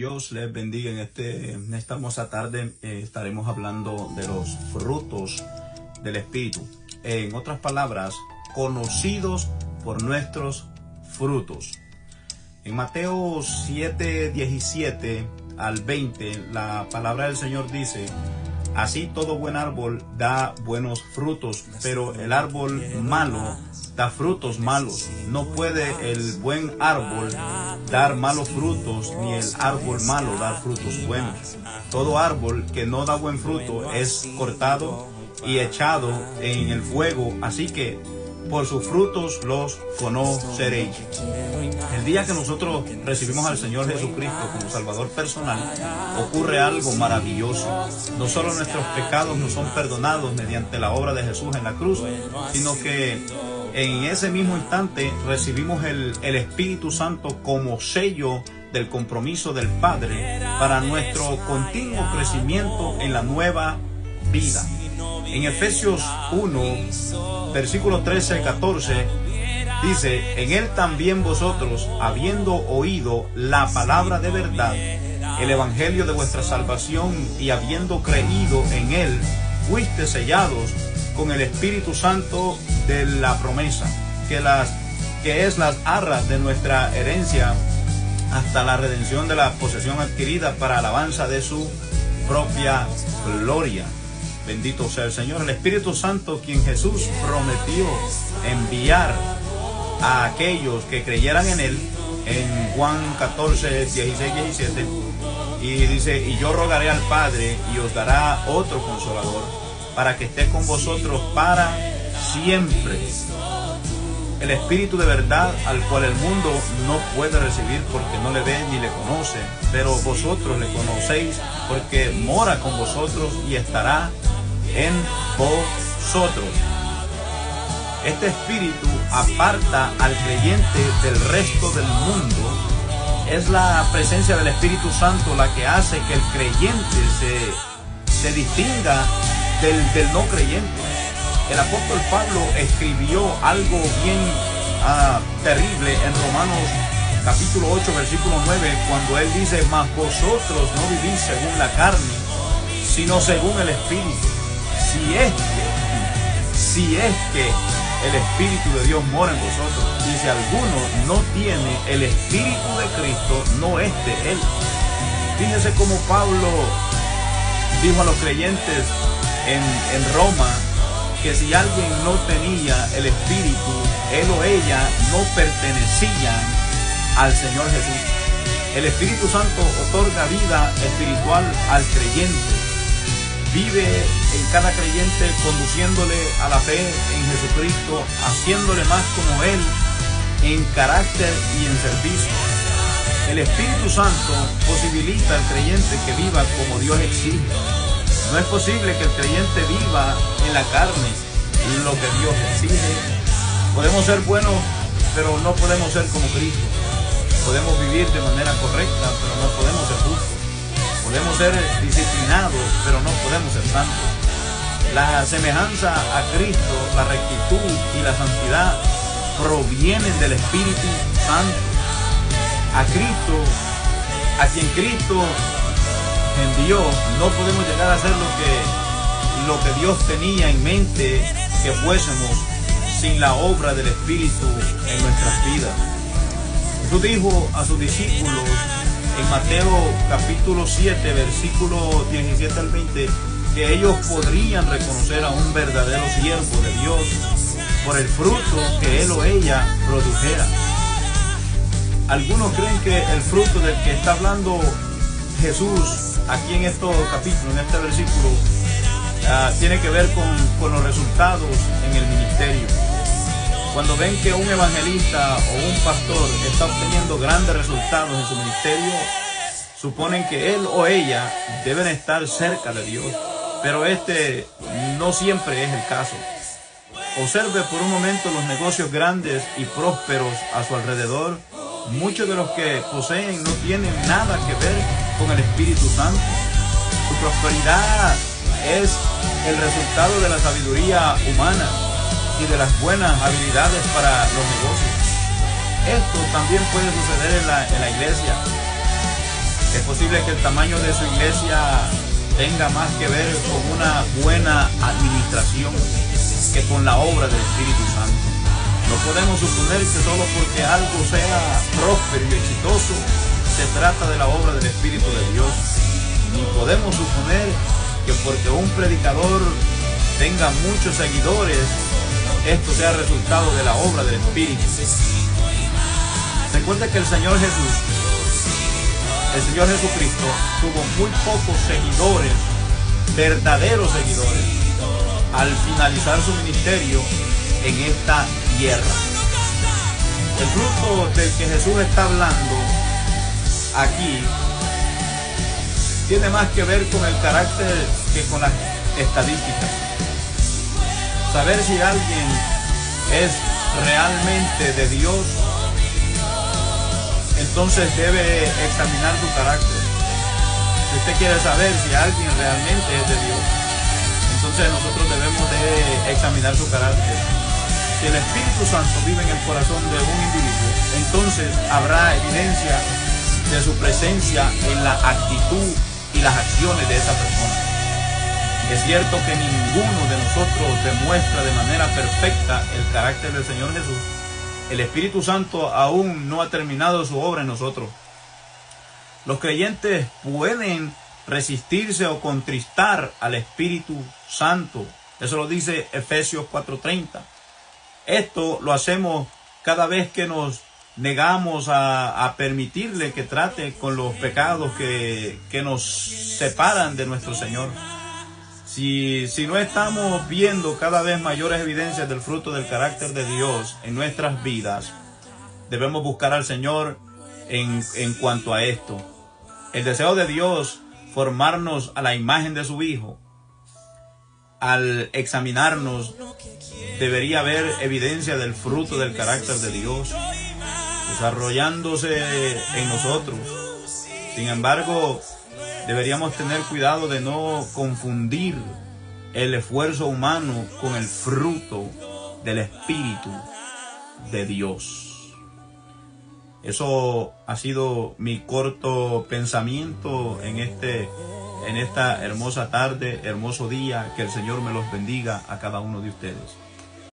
Dios les bendiga. En esta hermosa tarde estaremos hablando de los frutos del Espíritu. En otras palabras, conocidos por nuestros frutos. En Mateo 7:17 al 20, la palabra del Señor dice: así todo buen árbol da buenos frutos, pero el árbol malo da frutos malos. No puede el buen árbol dar malos frutos, ni el árbol malo dar frutos buenos. Todo árbol que no da buen fruto es cortado y echado en el fuego, así que por sus frutos los conoceréis. El día que nosotros recibimos al Señor Jesucristo como Salvador personal, ocurre algo maravilloso. No solo nuestros pecados nos son perdonados mediante la obra de Jesús en la cruz, sino que en ese mismo instante recibimos el Espíritu Santo como sello del compromiso del Padre para nuestro continuo crecimiento en la nueva vida. En Efesios 1, versículos 13 al 14, dice: en él también vosotros, habiendo oído la palabra de verdad, el evangelio de vuestra salvación, y habiendo creído en él, fuiste sellados con el Espíritu Santo de la promesa, que es las arras de nuestra herencia, hasta la redención de la posesión adquirida para alabanza de su propia gloria. Bendito sea el Señor. El Espíritu Santo, quien Jesús prometió enviar a aquellos que creyeran en él, en Juan 14, 16, 17, y dice: y yo rogaré al Padre y os dará otro consolador, para que esté con vosotros para siempre. El Espíritu de verdad, al cual el mundo no puede recibir porque no le ve ni le conoce, pero vosotros le conocéis porque mora con vosotros y estará en vosotros. Este Espíritu aparta al creyente del resto del mundo. Es la presencia del Espíritu Santo la que hace que el creyente se distinga del no creyente. El apóstol Pablo escribió algo bien terrible en Romanos capítulo 8, versículo 9, cuando él dice: mas vosotros no vivís según la carne, sino según el Espíritu. Si es que el Espíritu de Dios mora en vosotros, y si alguno no tiene el Espíritu de Cristo, no es de él. Fíjense cómo Pablo dijo a los creyentes en Roma que si alguien no tenía el Espíritu, él o ella no pertenecían al Señor Jesús. El Espíritu Santo otorga vida espiritual al creyente. Vive en cada creyente, conduciéndole a la fe en Jesucristo, haciéndole más como Él en carácter y en servicio. El Espíritu Santo posibilita al creyente que viva como Dios exige. No es posible que el creyente viva en la carne lo que Dios exige. Podemos ser buenos, pero no podemos ser como Cristo. Podemos vivir de manera correcta, pero no podemos ser justos. Podemos ser disciplinados, pero no podemos ser santos. La semejanza a Cristo, la rectitud y la santidad provienen del Espíritu Santo. A Cristo, a quien Cristo envió, no podemos llegar a ser lo que Dios tenía en mente que fuésemos sin la obra del Espíritu en nuestras vidas. Jesús dijo a sus discípulos en Mateo capítulo 7, versículo 17 al 20, que ellos podrían reconocer a un verdadero siervo de Dios por el fruto que él o ella produjera. Algunos creen que el fruto del que está hablando Jesús aquí en estos capítulos, en este versículo, tiene que ver con los resultados en el ministerio. Cuando ven que un evangelista o un pastor está obteniendo grandes resultados en su ministerio, suponen que él o ella deben estar cerca de Dios, pero este no siempre es el caso. Observe por un momento los negocios grandes y prósperos a su alrededor. Muchos de los que poseen no tienen nada que ver con el Espíritu Santo. Su prosperidad es el resultado de la sabiduría humana y de las buenas habilidades para los negocios. Esto también puede suceder en la iglesia. Es posible que el tamaño de su iglesia tenga más que ver con una buena administración que con la obra del Espíritu Santo. No podemos suponer que solo porque algo sea próspero y exitoso se trata de la obra del Espíritu de Dios. Ni podemos suponer que porque un predicador tenga muchos seguidores, esto sea resultado de la obra del Espíritu. Recuerda que el Señor Jesucristo tuvo muy pocos seguidores, verdaderos seguidores, al finalizar su ministerio en esta tierra. El fruto del que Jesús está hablando aquí tiene más que ver con el carácter que con las estadísticas. Saber si alguien es realmente de Dios, entonces debe examinar su carácter. Si usted quiere saber si alguien realmente es de Dios, entonces nosotros debemos de examinar su carácter. Si el Espíritu Santo vive en el corazón de un individuo, entonces habrá evidencia de su presencia en la actitud y las acciones de esa persona. Es cierto que ninguno de nosotros demuestra de manera perfecta el carácter del Señor Jesús. El Espíritu Santo aún no ha terminado su obra en nosotros. Los creyentes pueden resistirse o contristar al Espíritu Santo. Eso lo dice Efesios 4:30. Esto lo hacemos cada vez que nos negamos a permitirle que trate con los pecados que nos separan de nuestro Señor. Si no estamos viendo cada vez mayores evidencias del fruto del carácter de Dios en nuestras vidas, debemos buscar al Señor en cuanto a esto. El deseo de Dios formarnos a la imagen de su Hijo. Al examinarnos, debería haber evidencia del fruto del carácter de Dios desarrollándose en nosotros. Sin embargo, deberíamos tener cuidado de no confundir el esfuerzo humano con el fruto del Espíritu de Dios. Eso ha sido mi corto pensamiento en esta hermosa tarde, hermoso día. Que el Señor me los bendiga a cada uno de ustedes.